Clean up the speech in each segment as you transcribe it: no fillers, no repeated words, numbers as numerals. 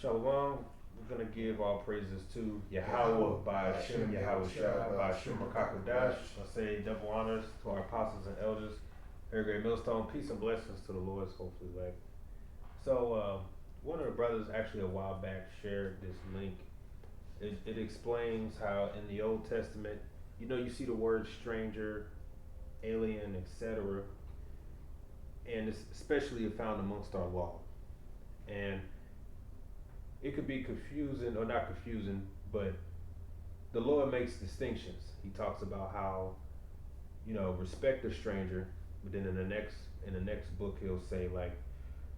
Shalom. We're gonna give all praises to Yahweh by Hashem, Yahweh Shah by Hashem Rakakadash. I say double honors to our apostles and elders. Very great millstone. Peace and blessings to the Lord's hopefully like. So one of the brothers actually a while back shared this link. It explains how in the Old Testament, you see the word stranger, alien, etc., and it's especially found amongst our law. And it could be confusing or not confusing, but the Lord makes distinctions. He talks about how, respect a stranger, but then in the next book he'll say like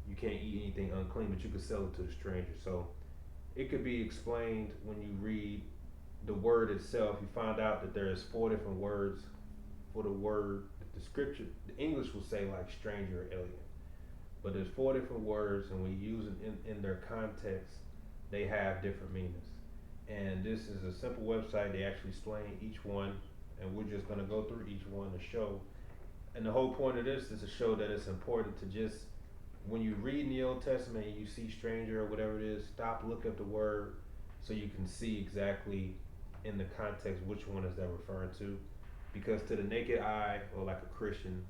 you can't eat anything unclean, but you can sell it to the stranger. So it could be explained when you read the word itself. You find out that there's 4 different words for the word. The scripture, the English will say like stranger or alien, but there's 4 different words, and when you use it in their context, they have different meanings. And this is a simple website. They actually explain each one, and we're just going to go through each one to show. And the whole point of this is to show that it's important to just, when you read in the Old Testament and you see stranger or whatever it is, stop, look up the word so you can see exactly in the context which one is that referring to. Because to the naked eye, or like a Christian,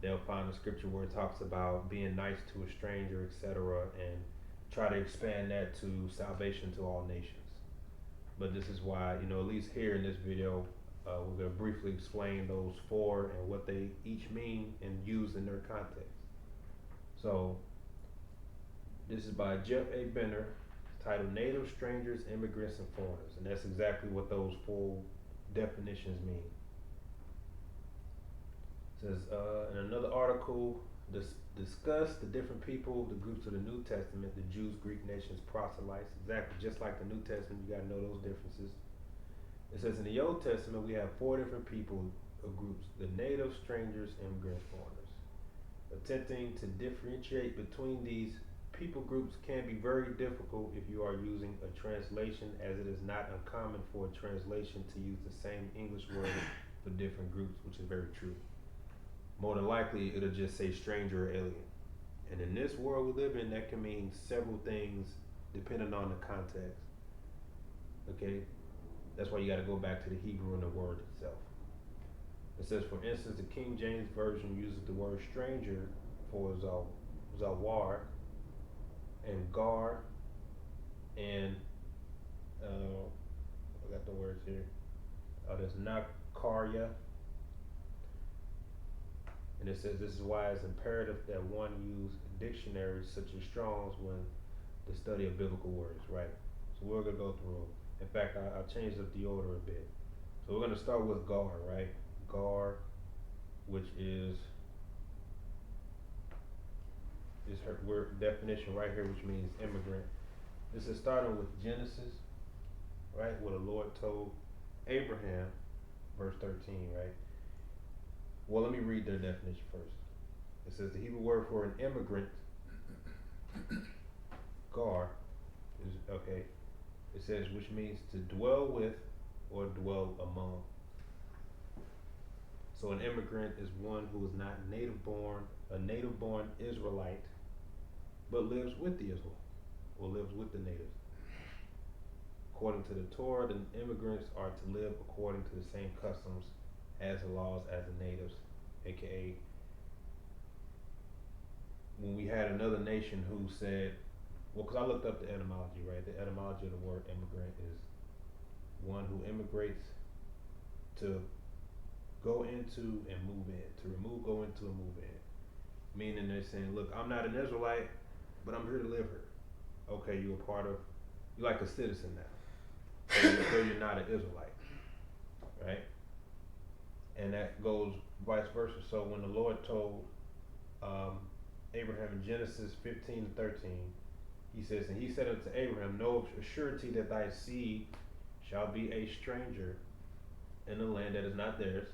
they'll find a scripture where it talks about being nice to a stranger, etc., and try to expand that to salvation to all nations. But this is why, at least here in this video, we're going to briefly explain those 4 and what they each mean and used in their context. So, this is by Jeff A. Benner, titled Native, Strangers, Immigrants, and Foreigners. And that's exactly what those 4 definitions mean. It says, in another article, discuss the different people, the groups of the New Testament, the Jews, Greek nations, proselytes. Exactly, just like the New Testament, you got to know those differences. It says in the Old Testament, we have 4 different people or groups: the natives, strangers, immigrants, foreigners. Attempting to differentiate between these people groups can be very difficult if you are using a translation, as it is not uncommon for a translation to use the same English word for different groups, which is very true. More than likely, it'll just say stranger or alien. And in this world we live in, that can mean several things depending on the context. Okay? That's why you got to go back to the Hebrew and the word itself. It says, for instance, the King James Version uses the word stranger for zawar and gar, and I got the words here. There's nakarya. And it says this is why it's imperative that one use dictionaries such as Strong's when the study of biblical words, right? So we're going to go through them. In fact, I'll change up the order a bit. So we're going to start with gar, right? Gar, which is her word definition right here, which means immigrant. This is starting with Genesis, right? Where the Lord told Abraham, verse 13, right? Well, let me read their definition first. It says the Hebrew word for an immigrant, gar, is okay. It says which means to dwell with or dwell among. So an immigrant is one who is not a native born Israelite, but lives with the Israel, or lives with the natives. According to the Torah, the immigrants are to live according to the same customs as the laws as the natives, aka when we had another nation who said, well, because I looked up the etymology, right? The etymology of the word immigrant is one who immigrates to go into and move in, to remove, go into, and move in. Meaning they're saying, look, I'm not an Israelite, but I'm here to live here. Okay, you're like a citizen now. So you're not an Israelite, right? And that goes vice versa. So when the Lord told Abraham in Genesis 15:13, he says, and he said unto Abraham, know of a surety that thy seed shall be a stranger in a land that is not theirs,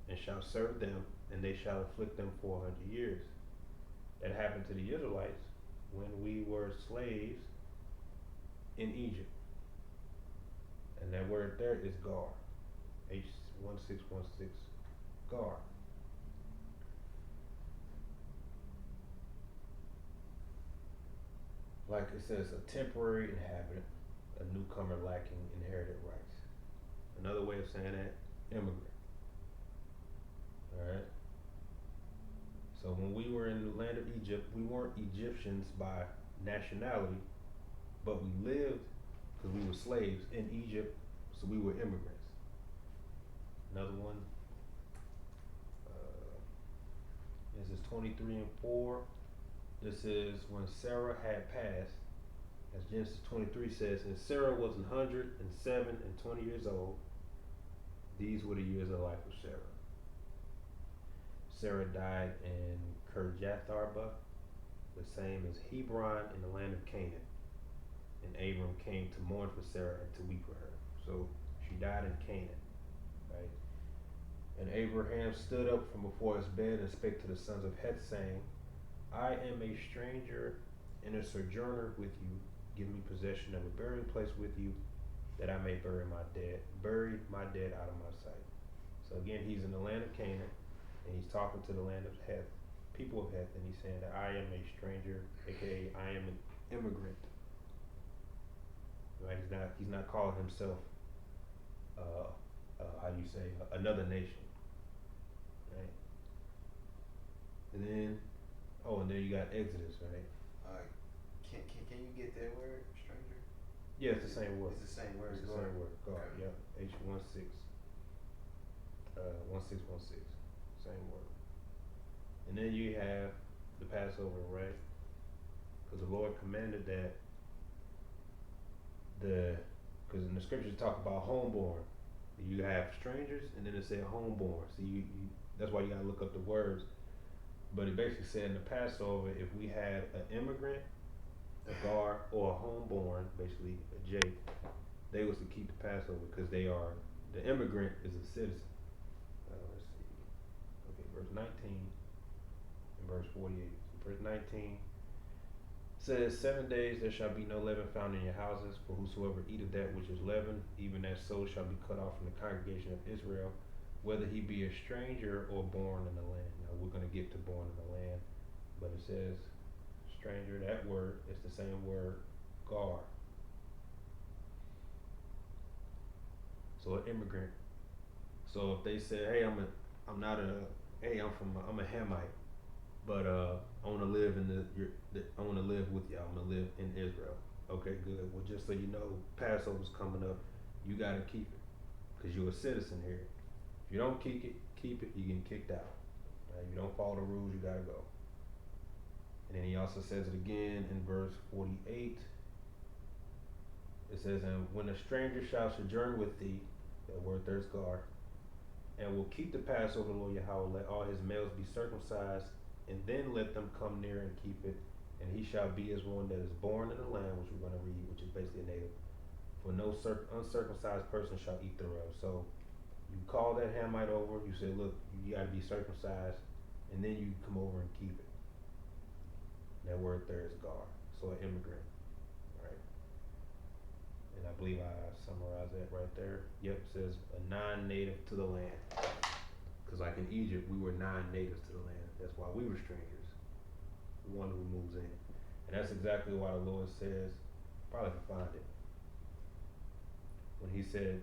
and shall serve them, and they shall afflict them 400 years. That happened to the Israelites when we were slaves in Egypt. And that word there is gar. H1616, gar. Like it says, a temporary inhabitant, a newcomer lacking inherited rights. Another way of saying that, immigrant. All right. So when we were in the land of Egypt, we weren't Egyptians by nationality, but we lived because we were slaves in Egypt, so we were immigrants. Another one, this is 23 and 4. This is when Sarah had passed, as Genesis 23 says, and Sarah was 107 and 20 years old. These were the years of life of Sarah. Sarah died in Kirjatharba, the same as Hebron in the land of Canaan. And Abram came to mourn for Sarah and to weep for her. So she died in Canaan, right? And Abraham stood up from before his bed and spake to the sons of Heth, saying, I am a stranger and a sojourner with you. Give me possession of a burying place with you, that I may bury my dead out of my sight. So again, he's in the land of Canaan, and he's talking to the land of Heth, people of Heth, and he's saying that I am a stranger, aka I am an immigrant. Right? He's not calling himself how do you say another nation. Right? And then you got Exodus, right? Can you get that word, stranger? Yeah, it's the same word. It's the same word. It's the same word. God, okay. Yeah. H16. 1616. Same word. And then you have the Passover, right? Because the Lord commanded that because in the scriptures talk about homeborn. You have strangers, and then it said homeborn. So you that's why you gotta look up the words. But it basically said in the Passover, if we had an immigrant, a gar, or a homeborn, basically a J, they was to keep the Passover because the immigrant is a citizen. Let's see. Okay, verse 19 and verse 48. So verse 19 says, 7 days there shall be no leaven found in your houses, for whosoever eateth that which is leavened, even that soul shall be cut off from the congregation of Israel, whether he be a stranger or born in the land. Now we're going to get to born in the land, but it says stranger, that word is the same word, gar. So an immigrant. So if they say, hey, I'm a Hamite, but I want to live I want to live with you. I want to live in Israel. Okay, good. Well, just so you know, Passover's coming up. You got to keep it because you're a citizen here. If you don't keep it, you get kicked out. Right? You don't follow the rules, you got to go. And then he also says it again in verse 48. It says, and when a stranger shall sojourn with thee, that word there's gar, and will keep the Passover, Lord Yahweh, let all his males be circumcised, and then let them come near and keep it, and he shall be as one that is born in the land, which we're going to read, which is basically a native. For no uncircumcised person shall eat thereof. So you call that Hamite over, you say, look, you got to be circumcised, and then you come over and keep it. That word there is gar, so an immigrant, right? And I believe I summarized that right there. Yep, it says a non-native to the land. Because like in Egypt, we were non-natives to the land. That's why we were strangers. The one who moves in. And that's exactly why the Lord says, probably can find it. When he said,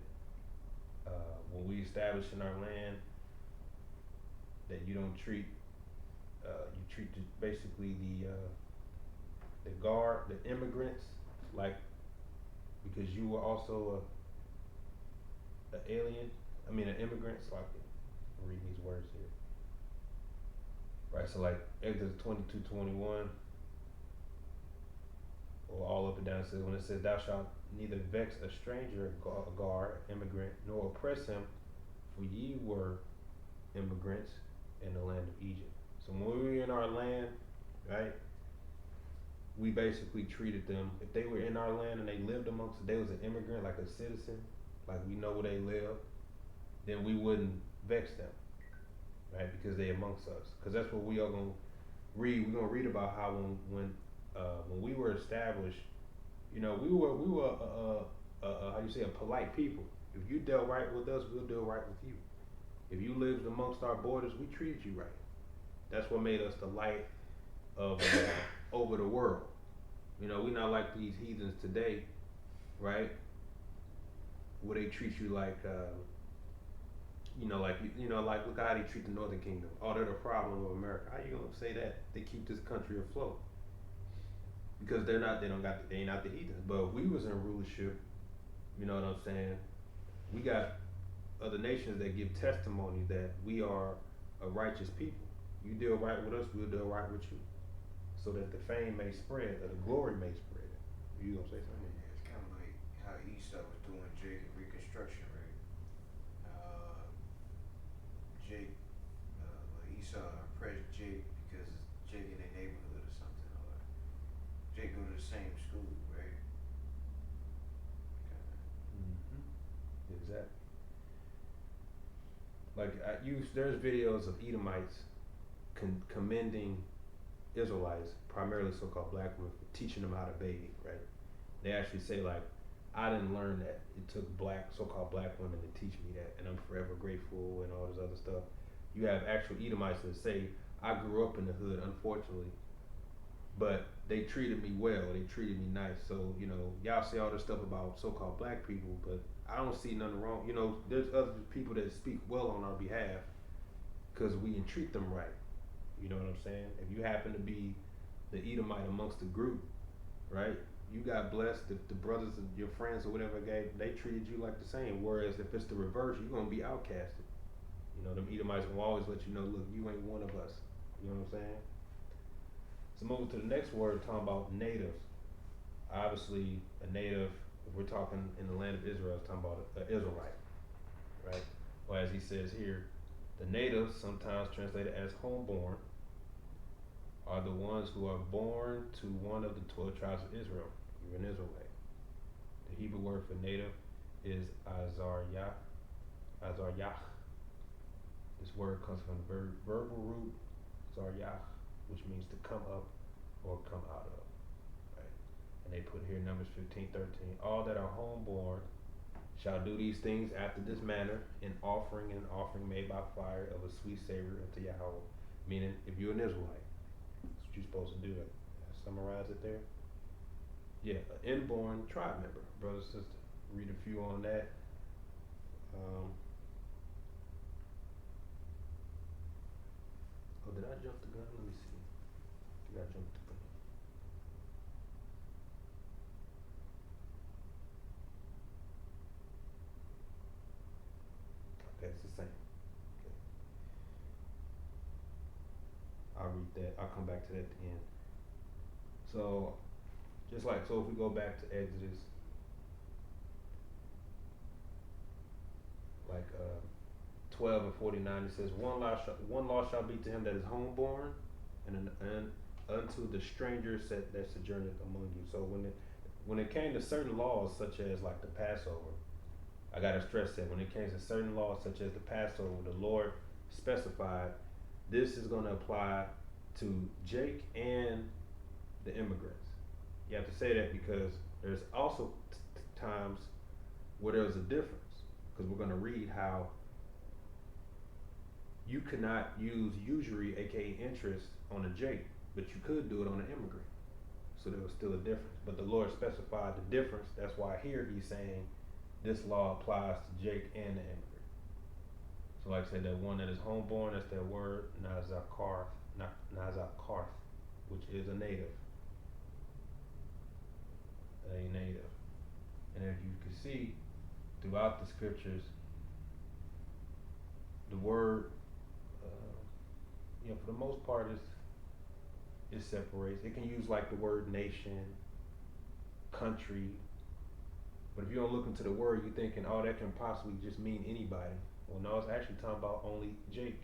when we establish in our land that you don't treat, you treat basically the guard, the immigrants, like, because you were also an immigrant, so I can read these words here. Right, so like Exodus 22:21, or all up and down, says when it says, thou shalt neither vex a stranger, a gar, immigrant, nor oppress him, for ye were immigrants in the land of Egypt. So when we were in our land, right, we basically treated them, if they were in our land and they lived amongst us, they was an immigrant, like a citizen, like we know where they live, then we wouldn't vex them, right, because they amongst us. Because that's what we are going to read. We're going to read about how when we were established, we were how you say, a polite people. If you dealt right with us, we'll deal right with you. If you lived amongst our borders, we treated you right. That's what made us the light of over the world, You know, we not like these heathens today, right? Where they treat you like, like look how they treat the Northern Kingdom. Oh, they're the problem of America. How you gonna say that? They keep this country afloat because they're not. They don't got. They ain't not the heathens. But if we was in rulership, you know what I'm saying? We got other nations that give testimony that we are a righteous people. You deal right with us, we'll deal right with you, so that the fame may spread, or the glory may spread. You gonna say something? Yeah, it's kind of like how Esau was doing Jake in Reconstruction, right? Uh, Jake, well, Esau impressed Jake because Jake in their neighborhood or something, or Jake go to the same school, right? Kinda. Mm-hmm. Exactly. Like there's videos of Edomites commending Israelites, primarily so-called black women, for teaching them how to bathe. Right? They actually say like, I didn't learn that. It took so-called black women to teach me that, and I'm forever grateful and all this other stuff. You have actual Edomites that say, I grew up in the hood, unfortunately, but they treated me well. They treated me nice. So y'all say all this stuff about so-called black people, but I don't see nothing wrong. There's other people that speak well on our behalf because we entreat them right. You know what I'm saying? If you happen to be the Edomite amongst the group, right? You got blessed. The brothers and your friends or whatever they treated you like the same. Whereas if it's the reverse, you're gonna be outcasted. Them Edomites will always let you know, look, you ain't one of us. You know what I'm saying? So moving to the next word, talking about natives. Obviously, a native, if we're talking in the land of Israel, it's talking about an Israelite, right? Or as he says here, the natives, sometimes translated as homeborn, are the ones who are born to one of the 12 tribes of Israel. You're an Israelite. The Hebrew word for native is Azariyah. Azariyah. This word comes from the verbal root Zaryah, which means to come up or come out of. Right? And they put here Numbers 15:13. All that are homeborn shall do these things after this manner, in offering and an offering made by fire of a sweet savor unto Yahweh. Meaning, if you're an Israelite, that's what you're supposed to do. Summarize it there. Yeah, an inborn tribe member, brother, sister. Read a few on that. Oh, did I jump the gun? Let me see. Did I jump the gun? Okay, it's the same. Okay. I'll read that. I'll come back to that at the end. So, if we go back to Exodus, like 12 and 49, it says, one law shall be to him that is homeborn, and unto the strangers that sojourneth among you. So when it came to certain laws, such as like the Passover, I gotta stress that when it came to certain laws, such as the Passover, the Lord specified this is gonna apply to Jake and the immigrants. You have to say that because there's also times where there's a difference, because we're gonna read how you cannot use usury, aka interest, on a Jake, but you could do it on an immigrant. So there was still a difference. But the Lord specified the difference. That's why here he's saying this law applies to Jake and the immigrant. So like I said, that one that is homeborn, that's that word, Nazakarth, which is a native. A native. And if you can see throughout the scriptures, the word, for the most part, it separates. It can use like the word nation, country, but if you don't look into the word, you're thinking, oh, that can possibly just mean anybody. Well, no, it's actually talking about only Jake.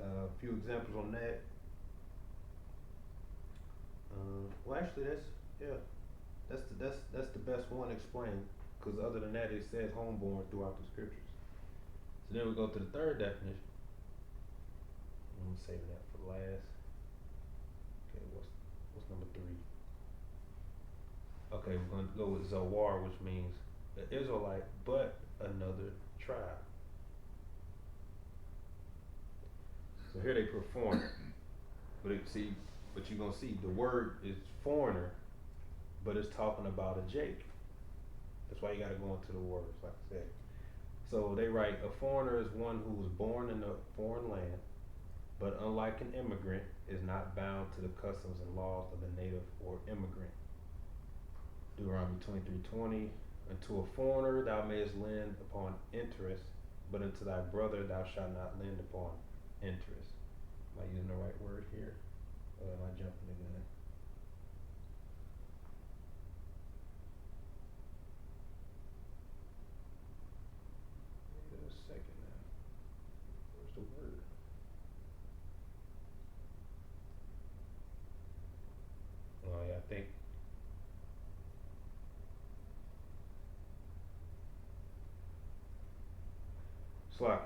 A few examples on that. That's the best one explained, because other than that, it says homeborn throughout the scriptures. So then we go to the third definition. I'm saving that for last. Okay, what's number 3? Okay, we're going to go with Zawar, which means an Israelite, but another tribe. So here they perform it. But see, But you're gonna see the word is foreigner, but it's talking about a Jake. That's why you gotta go into the words, like I said. So they write, a foreigner is one who was born in a foreign land, but unlike an immigrant, is not bound to the customs and laws of the native or immigrant. Deuteronomy 23:20, unto a foreigner thou mayest lend upon interest, but unto thy brother thou shalt not lend upon interest. Am I using the right word here? Or am I jumping the gun? Wait a second now. Where's the word? Oh yeah, I think Slack.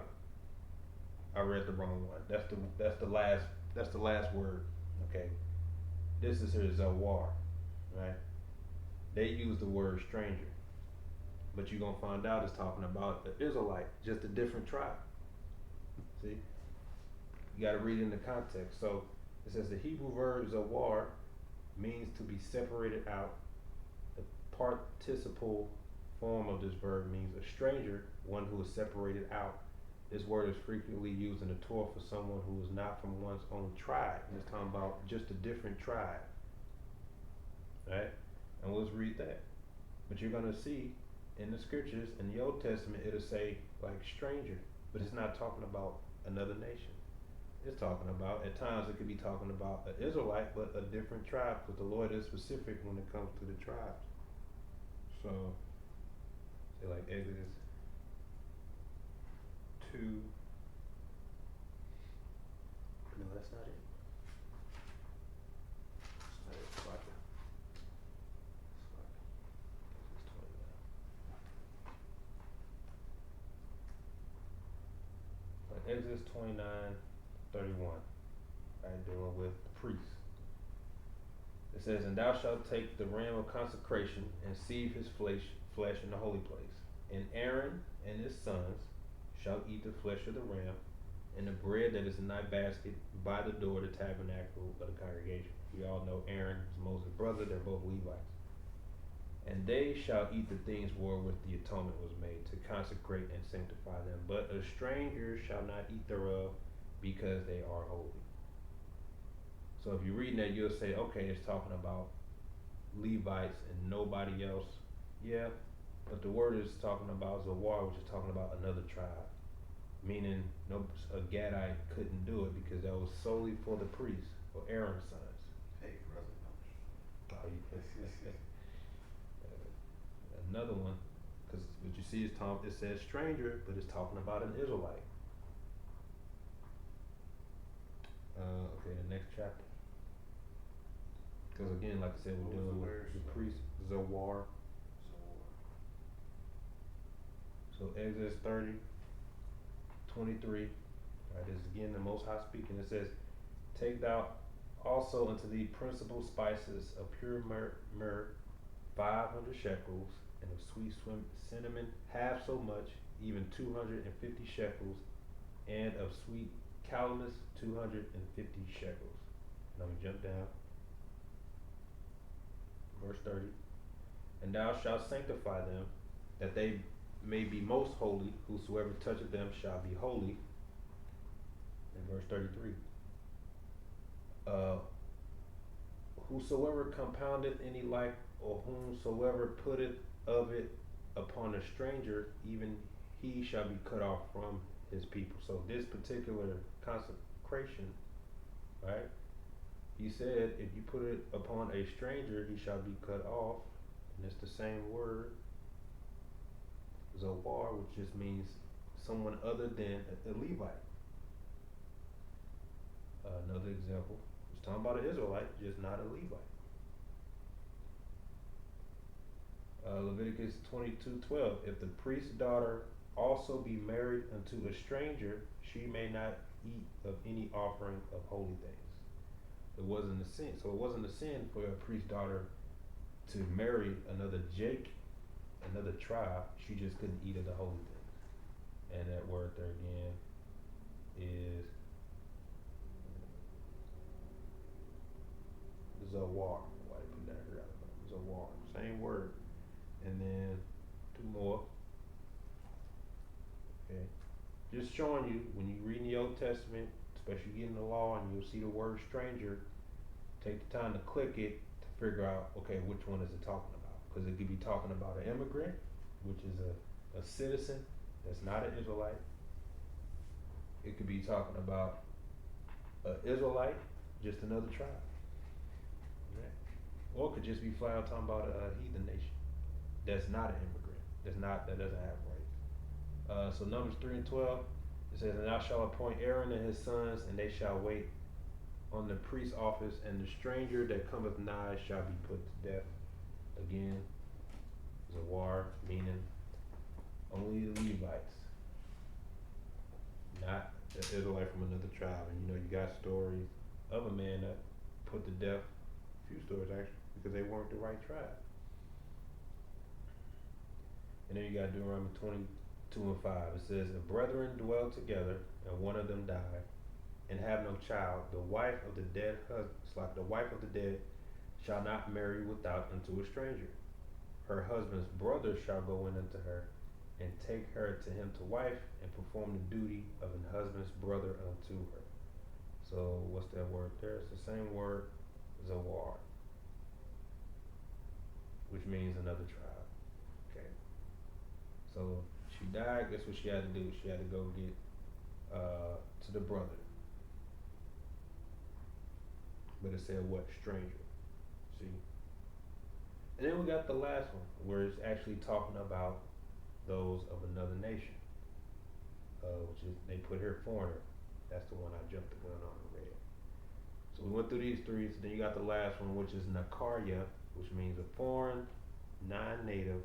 I read the wrong one. That's the last word. Okay. This is here Zawar, right? They use the word stranger, but you're gonna find out it's talking about the Israelite, just a different tribe. See, you got to read in the context. So it says the Hebrew verb Zawar means to be separated out. The participle form of this verb means a stranger, one who is separated out. This word is frequently used in the Torah for someone who is not from one's own tribe. And it's talking about just a different tribe, right? And let's read that. But you're gonna see in the scriptures in the Old Testament it'll say like stranger, but it's not talking about another nation. It's talking about, at times it could be talking about an Israelite, but a different tribe, because the Lord is specific when it comes to the tribes. So, say like Exodus 2. No, that's not it. That's not it. Slack it. Slack it. Exodus 29. Like Exodus 29:31. Right, dealing with the priest. It says, and thou shalt take the ram of consecration and sieve his flesh in the holy place. And Aaron and his sons shall eat the flesh of the ram and the bread that is in thy basket by the door of the tabernacle of the congregation. We all know Aaron is Moses' brother, they're both Levites. And they shall eat the things wherewith the atonement was made, to consecrate and sanctify them. But a stranger shall not eat thereof, because they are holy. So if you're reading that, you'll say, okay, it's talking about Levites and nobody else. Yeah, but the word is talking about Zawar, which is talking about another tribe. Meaning a Gadite couldn't do it because that was solely for the priests, for Aaron's sons. Hey, brother. Oh, another one, because what you see is it says stranger, but it's talking about an Israelite. Okay, the next chapter. Because again, like I said, we're dealing with the priest, Zawar. So Exodus 30:23. Right, this is again the Most High speaking. It says, take thou also unto thee principal spices of pure myrrh, 500 shekels, and of sweet cinnamon half so much, even 250 shekels, and of sweet calamus 250 shekels. Now we jump down. Verse 30. And thou shalt sanctify them, that they may be most holy. Whosoever toucheth them shall be holy. And verse 33. Whosoever compoundeth any like, or whomsoever putteth of it upon a stranger, even he shall be cut off from his people. So this particular consecration, right? He said, if you put it upon a stranger, he shall be cut off. And it's the same word, Zohar, which just means someone other than a Levite. Another example, it's talking about an Israelite, just not a Levite. Leviticus 22:12. If the priest's daughter also be married unto a stranger, she may not eat of any offering of holy things. It wasn't a sin. So it wasn't a sin for a priest's daughter to marry another Jake, another tribe. She just couldn't eat of the holy things. And that word there again is Zawar. Why they put that here? I don't know. Zawar. Same word. And then two more. Okay. Just showing you when you read in the Old Testament, especially getting the law, and you'll see the word stranger. Take the time to click it to figure out, okay, which one is it talking about? Because it could be talking about an immigrant, which is a citizen that's not an Israelite. It could be talking about an Israelite, just another tribe. Right? Or it could just be flat out talking about a heathen nation that's not an immigrant, that doesn't have rights. So Numbers 3 and 12, it says, and thou shalt appoint Aaron and his sons, and they shall wait on the priest's office, and the stranger that cometh nigh shall be put to death. Again, Zawar, meaning only the Levites, not the Israelite from another tribe. And you got stories of a man that put to death, a few stories actually, because they weren't the right tribe. And then you got Deuteronomy 22 and 5. It says, if brethren dwell together, and one of them die, and have no child, the wife of the dead shall not marry without unto a stranger. Her husband's brother shall go in unto her, and take her to him to wife, and perform the duty of an husband's brother unto her. So what's that word there? It's the same word, Zawar, which means another tribe. Okay. So she died. Guess what she had to do? She had to go get to the brother. But it said what? Stranger. See? And then we got the last one, where it's actually talking about those of another nation. Which is, they put here foreigner. That's the one I jumped the gun on and read. So we went through these three. So then you got the last one, which is Nakarya, which means a foreign, non-native,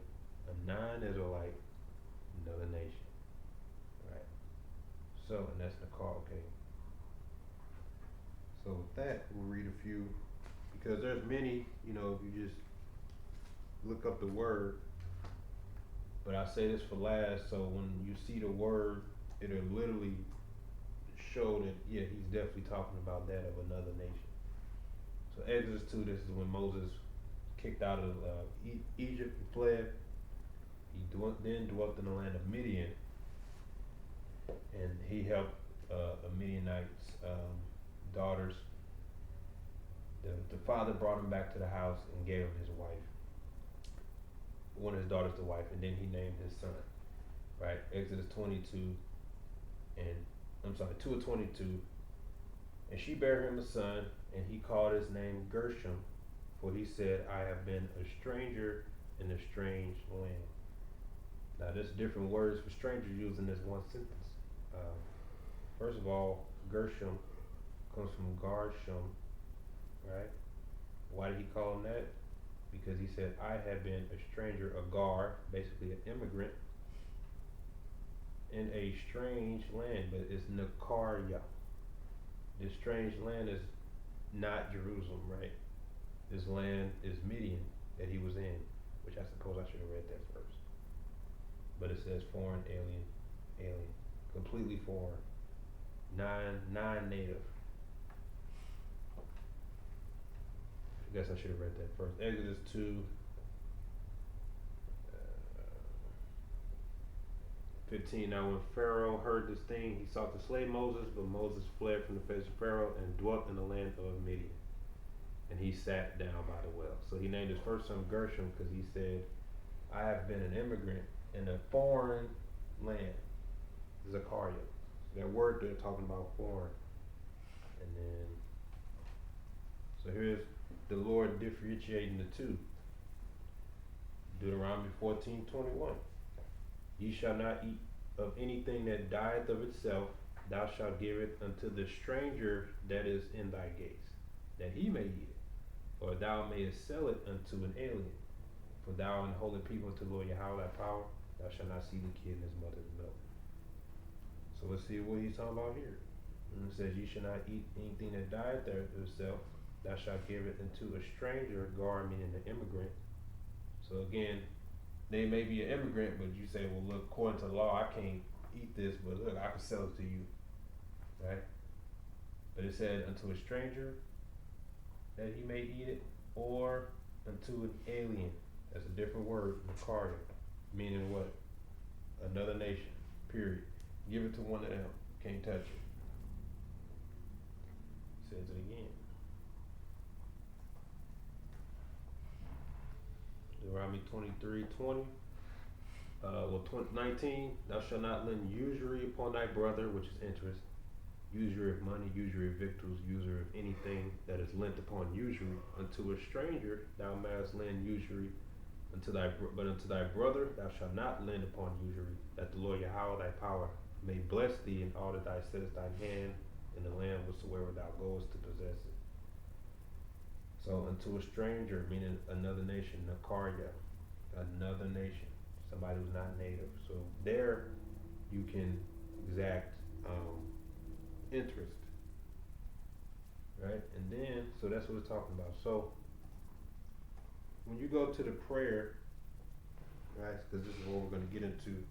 a non-Israelite, another nation. Right? So, and that's Nakar, okay. So with that, we'll read a few, because there's many, if you just look up the word, but I say this for last, so when you see the word, it'll literally show that, yeah, he's definitely talking about that of another nation. So Exodus 2, this is when Moses kicked out of Egypt and fled. He then dwelt in the land of Midian, and he helped a Midianite's daughters. The father brought him back to the house and gave him his wife, one of his daughters to wife, and then he named his son. Right, Exodus 22, and 2 of 22. And she bare him a son, and he called his name Gershom, for he said, I have been a stranger in a strange land. Now there's different words for stranger used in this one sentence. First of all, Gershom comes from Garshom, right? Why did he call him that? Because he said, I have been a stranger, a gar, basically an immigrant, in a strange land, but it's Nakarya. This strange land is not Jerusalem, right? This land is Midian that he was in, which I suppose I should have read that first. But it says foreign, alien, completely foreign, non-native. I guess I should have read that first. Exodus 2, 15. Now when Pharaoh heard this thing, he sought to slay Moses, but Moses fled from the face of Pharaoh and dwelt in the land of Midian. And he sat down by the well. So he named his first son Gershom because he said, I have been an immigrant in a foreign land. Zachariah. That word they're talking about foreign. And then, so here's the Lord differentiating the two. Deuteronomy 14:21. Ye shall not eat of anything that dieth of itself, thou shalt give it unto the stranger that is in thy gates, that he may eat it, or thou mayest sell it unto an alien. For thou and holy people unto the Lord Yahweh thy power, thou shalt not see the kid in his mother's milk. So let's see what he's talking about here. And it says, ye shall not eat anything that dieth of itself, thou shalt give it unto a stranger, gar meaning an immigrant. So again, they may be an immigrant, but you say, well, look, according to the law, I can't eat this, but look, I can sell it to you, right? But it said, unto a stranger that he may eat it, or unto an alien. That's a different word, Nakaria, meaning what? Another nation. Period. Give it to one of them. Can't touch it. Says it again. Deuteronomy 23:20. 19. Thou shalt not lend usury upon thy brother, which is interest. Usury of money, usury of victuals, usury of anything that is lent upon usury. Unto a stranger thou mayest lend usury, but unto thy brother thou shalt not lend upon usury, that the Lord Yahweh thy power may bless thee in all that thou settest thine hand in the land whatsoever thou goest to possess it. So unto a stranger, meaning another nation, Nakarya, another nation, somebody who's not native. So there you can exact interest, right? And then, so that's what it's talking about. So when you go to the prayer, right, because this is what we're going to get into.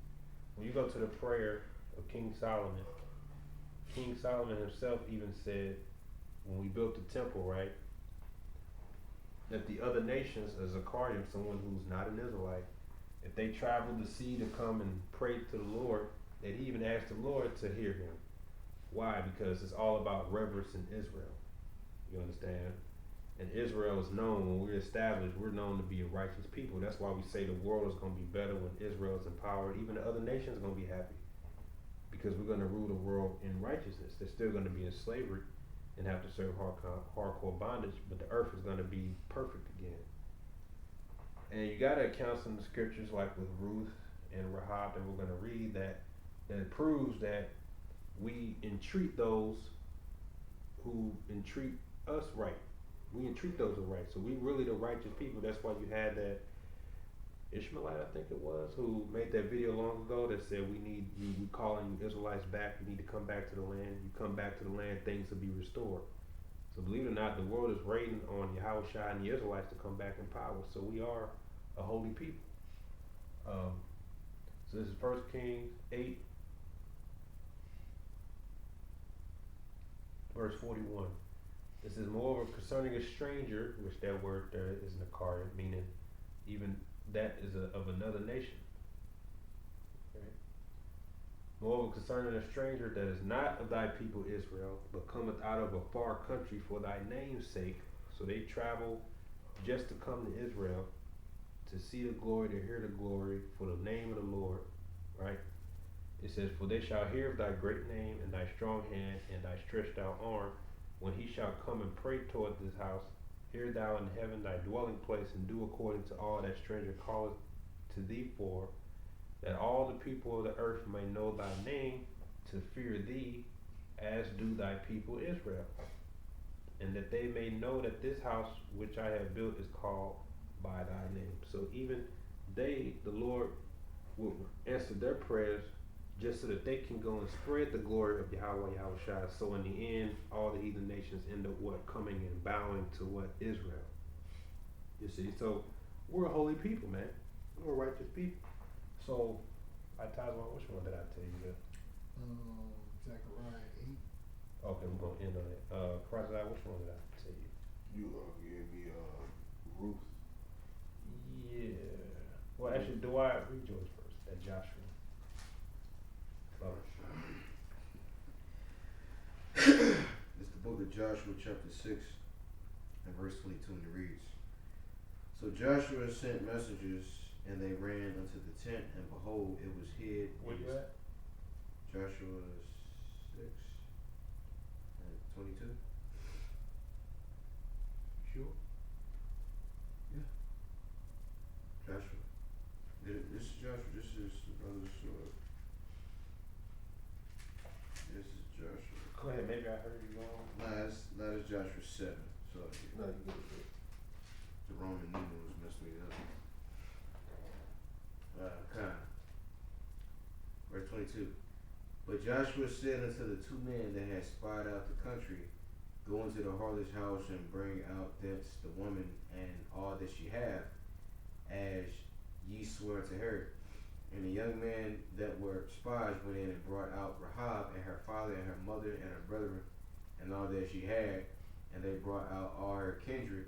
When you go to the prayer of King Solomon himself even said, when we built the temple, right, that the other nations, as Zachariah, someone who's not an Israelite, if they traveled the sea to come and pray to the Lord, that he even asked the Lord to hear him. Why? Because it's all about reverence in Israel. You understand? And Israel is known, when we're established, we're known to be a righteous people. That's why we say the world is going to be better when Israel is empowered. Even the other nations are going to be happy, because we're going to rule the world in righteousness. They're still going to be in slavery and have to serve hardcore bondage, but the earth is going to be perfect again. And you got to account some of the scriptures, like with Ruth and Rahab, that we're going to read, that proves that we entreat those who entreat us right. We entreat those who are right. So we really the righteous people. That's why you had that Ishmaelite, I think it was, who made that video long ago that said we calling you Israelites back. You need to come back to the land. You come back to the land, things will be restored. So believe it or not, the world is waiting on Yahushua and the Israelites to come back in power. So we are a holy people. So this is 1 Kings 8, verse 41. This is moreover concerning a stranger, which that word there is Nakar, meaning even that is of another nation. Okay. Moreover concerning a stranger that is not of thy people Israel, but cometh out of a far country for thy name's sake. So they travel just to come to Israel, to see the glory, to hear the glory, for the name of the Lord, right? It says, for they shall hear of thy great name, and thy strong hand, and thy stretched out arm, when he shall come and pray toward this house. Hear thou in heaven thy dwelling place, and do according to all that stranger calleth to thee for, that all the people of the earth may know thy name, to fear thee, as do thy people Israel. And that they may know that this house which I have built is called by thy name. So even they, the Lord, will answer their prayers, just so that they can go and spread the glory of Yahweh Yahushua. So in the end, all the heathen nations end up coming and bowing to Israel. You see, so we're a holy people, man. We're a righteous people. So, Tazwan, which one did I tell you? Zechariah 8. Okay, we're gonna end on it. Krazai, which one did I tell you? You gave me Ruth. Yeah. Well, actually, do I read yours first? At Joshua. It's the book of Joshua, chapter 6, and verse 22, and it reads, so Joshua sent messengers, and they ran unto the tent, and behold, it was hid. Where you at? Joshua 6 and 22. Sure. Yeah. Joshua. This is Joshua. This is the brother's. This is Joshua. Go ahead. Maybe I heard you wrong. Nah, that's Joshua 7. So No, you good. the Roman numerals messed me up. Verse 22. But Joshua said unto the two men that had spied out the country, go into the harlot's house and bring out thence the woman and all that she hath, as ye swear to her. And the young men that were spies went in and brought out Rahab and her father and her mother and her brethren and all that she had, And they brought out all her kindred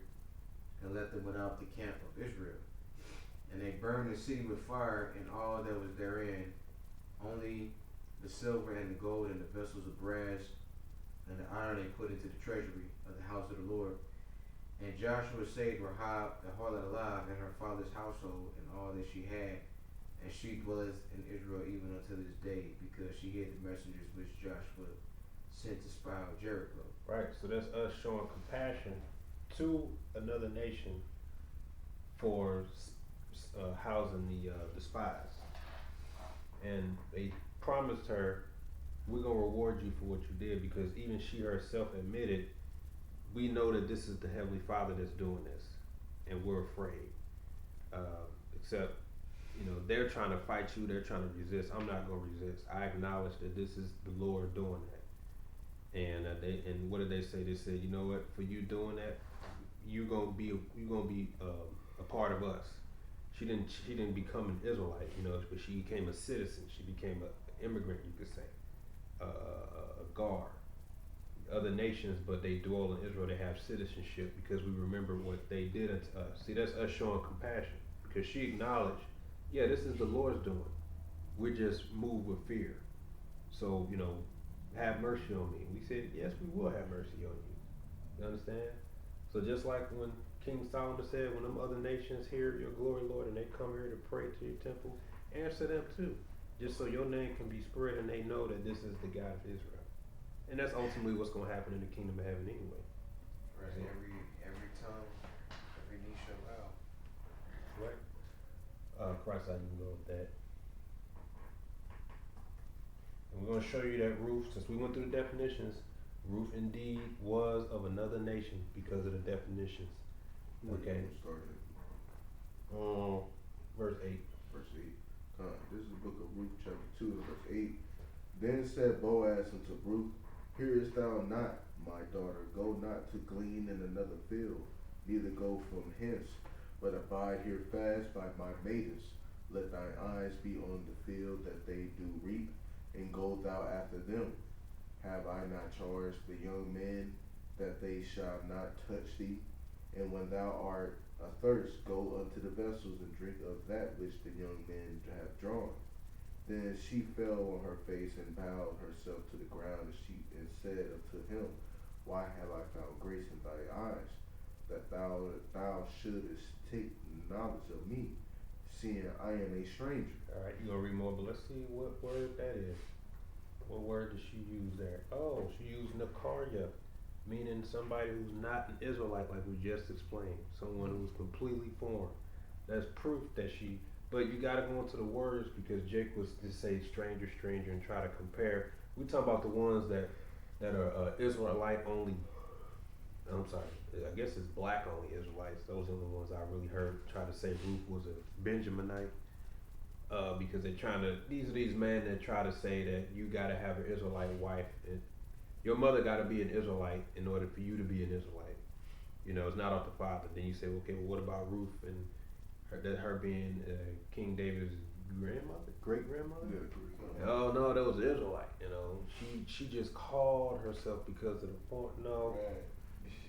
and let them without the camp of Israel. And they burned the city with fire and all that was therein, only the silver and the gold and the vessels of brass and the iron they put into the treasury of the house of the Lord. And Joshua saved Rahab the harlot alive and her father's household and all that she had, and she dwelleth in Israel even unto this day, because she hid the messengers which Joshua sent to spy out Jericho. Right, so that's us showing compassion to another nation for housing the spies. And they promised her, we're going to reward you for what you did, because even she herself admitted, we know that this is the Heavenly Father that's doing this, and we're afraid. Except, they're trying to fight you, they're trying to resist. I'm not going to resist. I acknowledge that this is the Lord doing that. And what did they say? They said, you know what? For you doing that, you're gonna be a part of us. She didn't become an Israelite, but she became a citizen. She became an immigrant, you could say, a guard. Other nations, but they dwell in Israel. They have citizenship because we remember what they did unto us. See, that's us showing compassion, because she acknowledged, yeah, this is the Lord's doing. We're just moved with fear. So, have mercy on me. We said, yes, we will have mercy on you. You understand? So just like when King Solomon said, when them other nations hear your glory, Lord, and they come here to pray to your temple, answer them too. Just so your name can be spread and they know that this is the God of Israel. And that's ultimately what's going to happen in the kingdom of heaven anyway. Right. So, every tongue, every knee shall bow. Right. Christ, I can go with that. And we're going to show you that Ruth, since we went through the definitions, Ruth indeed was of another nation because of the definitions. Okay. Verse 8. Verse 8. This is the book of Ruth, chapter 2, verse 8. Then said Boaz unto Ruth, hearest thou not, my daughter, go not to glean in another field, neither go from hence, but abide here fast by my maidens. Let thine eyes be on the field that they do reap, and go thou after them. Have I not charged the young men that they shall not touch thee? And when thou art athirst, go unto the vessels and drink of that which the young men have drawn. Then she fell on her face and bowed herself to the ground, and said unto him, Why have I found grace in thy eyes, that thou shouldest take knowledge of me, seeing I am a stranger? All right, you gonna read more, but let's see what word that is. What word did she use there? Oh, she used Nakarya, meaning somebody who's not an Israelite, like we just explained. Someone who's completely foreign. That's proof that she. But you gotta go into the words, because Jake was to say stranger, stranger, and try to compare. We talk about the ones that are Israelite only. I'm sorry, I guess it's black only Israelites. Those are the ones I really heard try to say Ruth was a Benjaminite. Because they're trying to, these are these men that try to say that you gotta have an Israelite wife, and your mother gotta be an Israelite in order for you to be an Israelite. It's not off the father. Then you say, okay, well, what about Ruth and her being King David's grandmother, great grandmother? Yeah, Oh no, that was an Israelite. She just called herself because of the point. No, Right.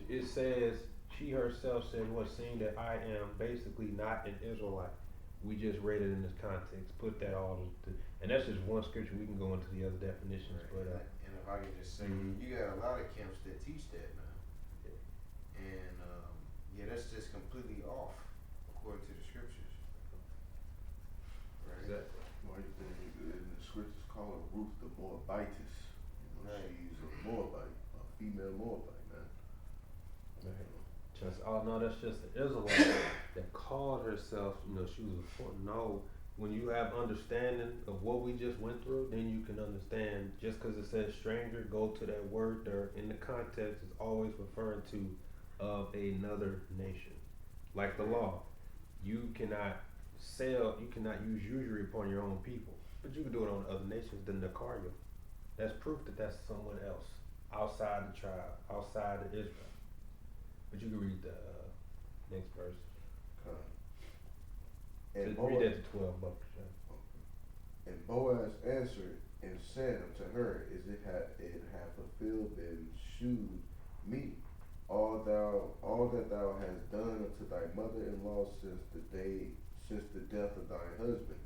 it says she herself said, "What, seeing that I am basically not an Israelite." We just read it in this context. Put that all and that's just one scripture. We can go into the other definitions, Right. but And if I can just say, Mhm. you got a lot of camps that teach that now. And that's just completely off according to the scriptures. Right. exactly. Why you think in the scriptures call her Ruth the Moabitess? Right. She's a Moabite, a female Moabite, man. Right. No, that's just an Israelite that called herself, she was a foreign. No, when you have understanding of what we just went through, then you can understand. Just because it says stranger, go to that word there. In the context, it's always referring to of another nation. Like the law, you cannot use usury upon your own people, but you can do it on other nations. The Nakaria, that's proof that that's someone else outside the tribe, outside of Israel. But you can read the next verse. And Read Boaz, that to 12 bucks. Yeah. and Boaz answered and said unto her, Is it have fulfilled been shewed me all that thou hast done unto thy mother-in-law since the death of thy husband,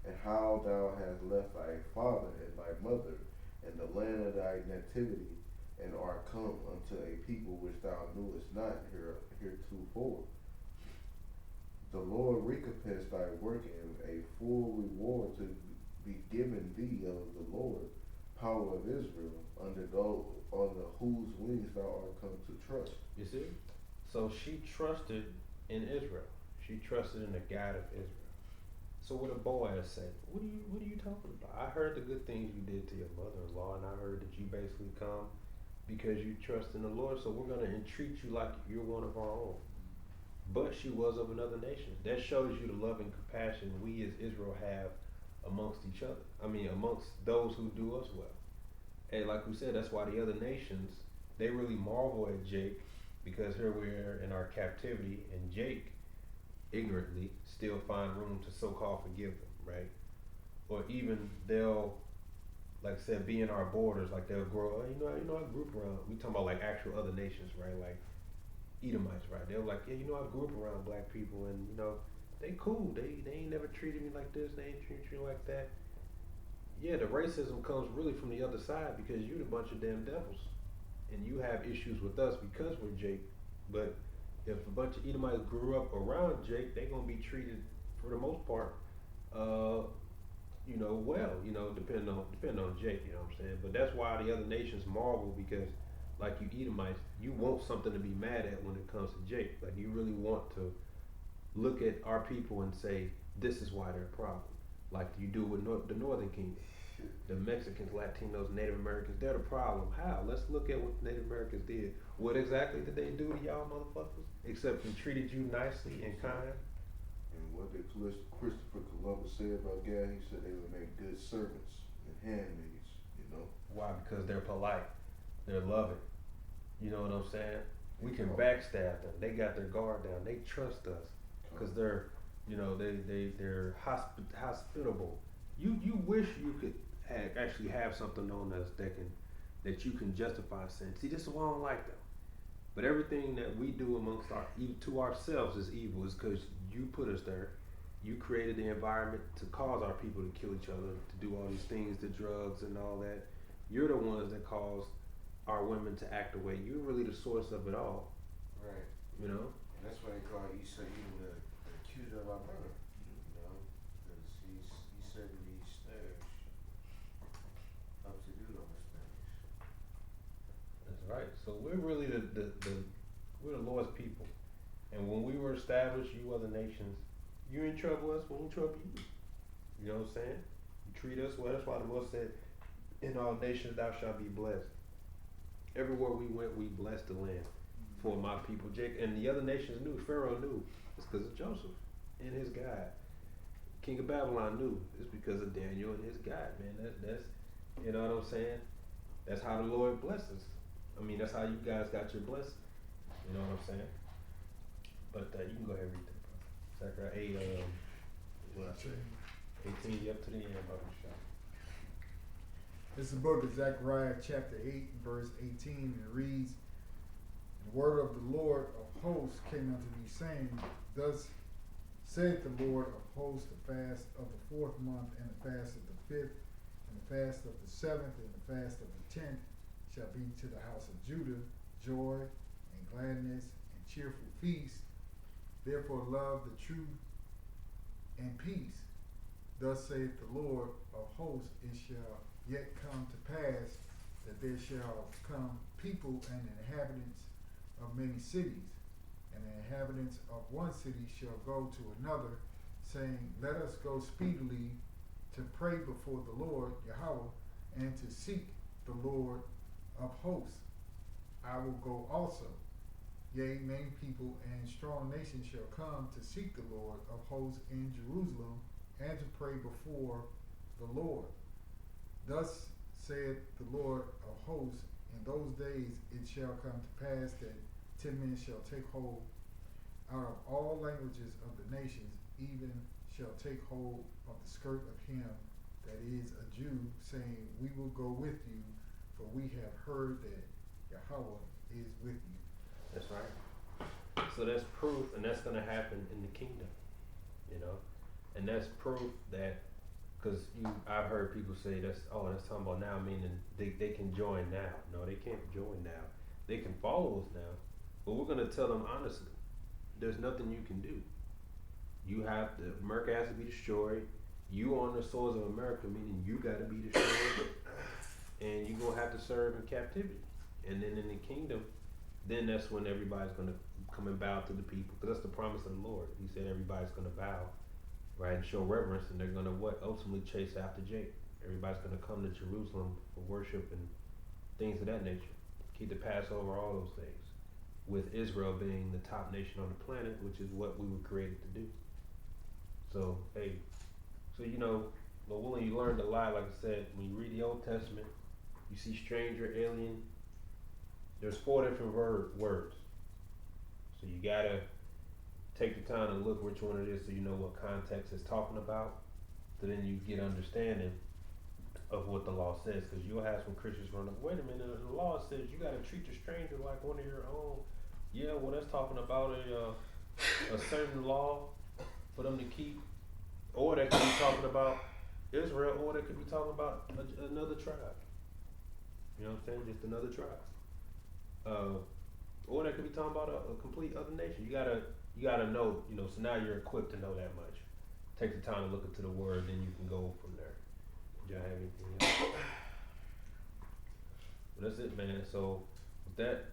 and how thou hast left thy father and thy mother, and the land of thy nativity, and art come unto a people which thou knewest not heretofore. The Lord recompense thy work, and a full reward to be given thee of the Lord, power of Israel, under whose wings thou art come to trust. You see? So she trusted in Israel. She trusted in the God of Israel. So what did Boaz say? What are you talking about? I heard the good things you did to your mother-in-law, and I heard that you basically come because you trust in the Lord, so we're gonna entreat you like you're one of our own. But she was of another nation. That shows you the love and compassion we as Israel have amongst each other. I mean, amongst those who do us well. And like we said, that's why the other nations, they really marvel at Jake, because here we're in our captivity, and Jake ignorantly still find room to so-called forgive them, right? Or even they'll, like I said, be in our borders, like they'll grow, oh, I grew up around, we talking about like actual other nations, right? Like Edomites, right? They're like, yeah, I grew up around black people, and they cool. They ain't never treated me like this. They ain't treated me like that. Yeah, the racism comes really from the other side, because you're a bunch of damn devils, and you have issues with us because we're Jake. But if a bunch of Edomites grew up around Jake, they gonna be treated for the most part, well, depending on Jake, you know what I'm saying? But that's why the other nations marvel, because like you Edomites, you want something to be mad at when it comes to Jake. Like you really want to look at our people and say, this is why they're a problem. Like you do with the Northern Kingdom. The Mexicans, Latinos, Native Americans, they're the problem. How? Let's look at what the Native Americans did. What exactly did they do to y'all motherfuckers? Except they treated you nicely and kind. And what did Christopher Columbus say about God? He said they would make good servants and handmaids, Why? Because they're polite. They're loving. You know what I'm saying? We can backstab them. They got their guard down. They trust us because they're, they're hospitable. You wish you could actually have something on us that you can justify saying, see, this is why I don't like them. But everything that we do amongst to ourselves is evil. Is because you put us there. You created the environment to cause our people to kill each other, to do all these things, the drugs and all that. You're the ones that caused our women to act away. You're really the source of it all. Right. And that's why they call Esau even the accuser of our brother. Because he certainly stirs up to do those things. That's right. So we're really we're the Lord's people. And when we were established, you other nations, you ain't trouble us, we ain't trouble you. You know what I'm saying? You treat us well. That's why the Lord said, in all nations thou shalt be blessed. Everywhere we went, we blessed the land for my people. Jake and the other nations knew. Pharaoh knew. It's because of Joseph and his God. King of Babylon knew. It's because of Daniel and his God, man. That's you know what I'm saying? That's how the Lord blesses. I mean, that's how you guys got your blessing. You know what I'm saying? But you can go ahead and read that, bro. Zechariah 8, what I say? 18, up to the end, brother. This is the book of Zechariah chapter 8, verse 18, and it reads, the word of the Lord of hosts came unto me, saying, thus saith the Lord of hosts, the fast of the 4th month, and the fast of the 5th, and the fast of the 7th, and the fast of the 10th shall be to the house of Judah joy and gladness and cheerful feast. Therefore love the truth and peace. Thus saith the Lord of hosts, it shall yet come to pass that there shall come people and inhabitants of many cities, and the inhabitants of one city shall go to another, saying, let us go speedily to pray before the Lord Yahweh, and to seek the Lord of hosts. I will go also. Yea, many people and strong nations shall come to seek the Lord of hosts in Jerusalem, and to pray before the Lord. Thus saith the Lord of hosts, in those days it shall come to pass that 10 men shall take hold out of all languages of the nations, even shall take hold of the skirt of him that is a Jew, saying, we will go with you, for we have heard that Yahweh is with you. That's right. So that's proof, and that's gonna happen in the kingdom, you know, and that's proof that, cause I've heard people say that's talking about now, meaning they can join now. No, they can't join now. They can follow us now, but we're gonna tell them honestly, there's nothing you can do. America has to be destroyed. You on the soils of America, meaning you gotta be destroyed, and you gonna have to serve in captivity. And then in the kingdom, then that's when everybody's gonna come and bow to the people, because that's the promise of the Lord. He said everybody's gonna bow, right, and show reverence, and they're gonna ultimately chase after Jake. Everybody's gonna come to Jerusalem for worship and things of that nature. Keep the Passover, all those things. With Israel being the top nation on the planet, which is what we were created to do. So, hey, but when you learned a lot, like I said, when you read the Old Testament, you see stranger, alien, there's 4 different words. So you gotta take the time to look which one it is so you know what context it's talking about. So then you get understanding of what the law says. Because you'll have some Christians run up, wait a minute, the law says you gotta treat the stranger like one of your own. Yeah, well that's talking about a certain law for them to keep. Or that could be talking about Israel, or that could be talking about another tribe. You know what I'm saying? Just another tribe. Or that could be talking about a complete other nation. You gotta know, so now you're equipped to know that much. Take the time to look into the word, then you can go from there. Do y'all have anything else? Well, that's it, man. So with that,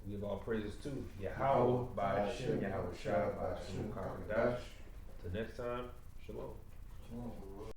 we give all praises to Yahweh by Hashem, Yahweh Shai by Hashem Kakadash. Till next time, shalom. Shalom.